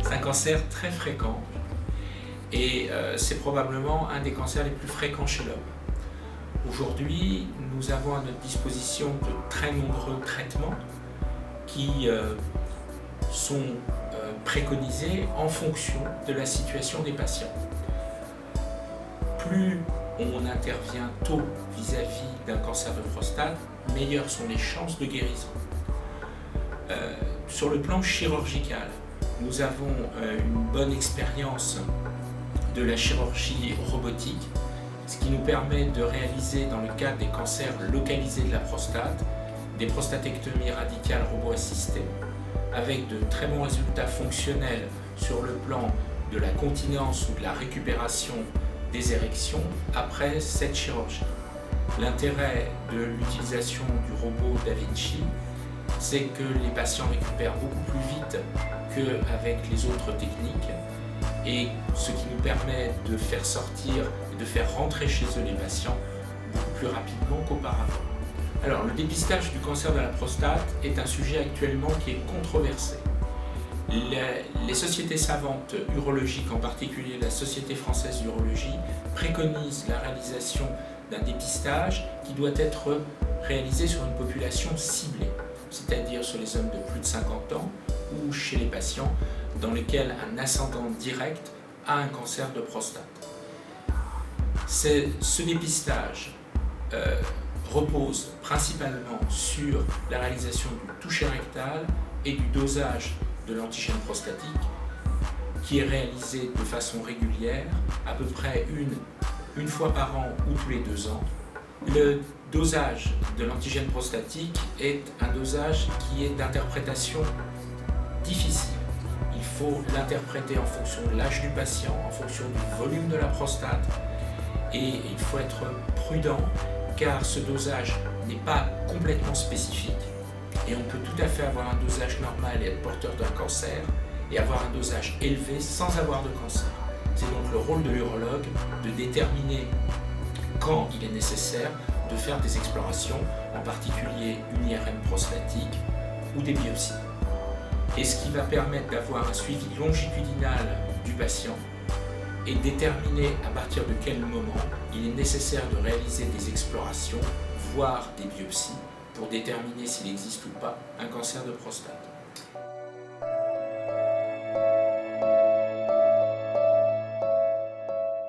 C'est un cancer très fréquent et c'est probablement un des cancers les plus fréquents chez l'homme. Aujourd'hui, nous avons à notre disposition de très nombreux traitements qui sont préconisés en fonction de la situation des patients. Plus on intervient tôt vis-à-vis d'un cancer de prostate, meilleures sont les chances de guérison. Sur le plan chirurgical, nous avons une bonne expérience de la chirurgie robotique, ce qui nous permet de réaliser dans le cadre des cancers localisés de la prostate des prostatectomies radicales robot-assistées avec de très bons résultats fonctionnels sur le plan de la continence ou de la récupération des érections après cette chirurgie. L'intérêt de l'utilisation du robot Da Vinci, c'est que les patients récupèrent beaucoup plus vite qu'avec les autres techniques, et ce qui nous permet de faire sortir et de faire rentrer chez eux les patients beaucoup plus rapidement qu'auparavant. Alors, le dépistage du cancer de la prostate est un sujet actuellement qui est controversé. Les sociétés savantes urologiques, en particulier la Société française d'urologie, préconisent la réalisation d'un dépistage qui doit être réalisé sur une population ciblée, c'est-à-dire sur les hommes de plus de 50 ans ou chez les patients dans lesquels un ascendant direct a un cancer de prostate. Ce dépistage repose principalement sur la réalisation du toucher rectal et du dosage de l'antigène prostatique qui est réalisé de façon régulière, à peu près une fois par an ou tous les 2 ans. Le dosage de l'antigène prostatique est un dosage qui est d'interprétation difficile. Il faut l'interpréter en fonction de l'âge du patient, en fonction du volume de la prostate, et il faut être prudent car ce dosage n'est pas complètement spécifique et on peut tout à fait avoir un dosage normal et être porteur d'un cancer et avoir un dosage élevé sans avoir de cancer. C'est donc le rôle de l'urologue de déterminer quand il est nécessaire de faire des explorations, en particulier une IRM prostatique ou des biopsies. Et ce qui va permettre d'avoir un suivi longitudinal du patient et déterminer à partir de quel moment il est nécessaire de réaliser des explorations, voire des biopsies, pour déterminer s'il existe ou pas un cancer de prostate.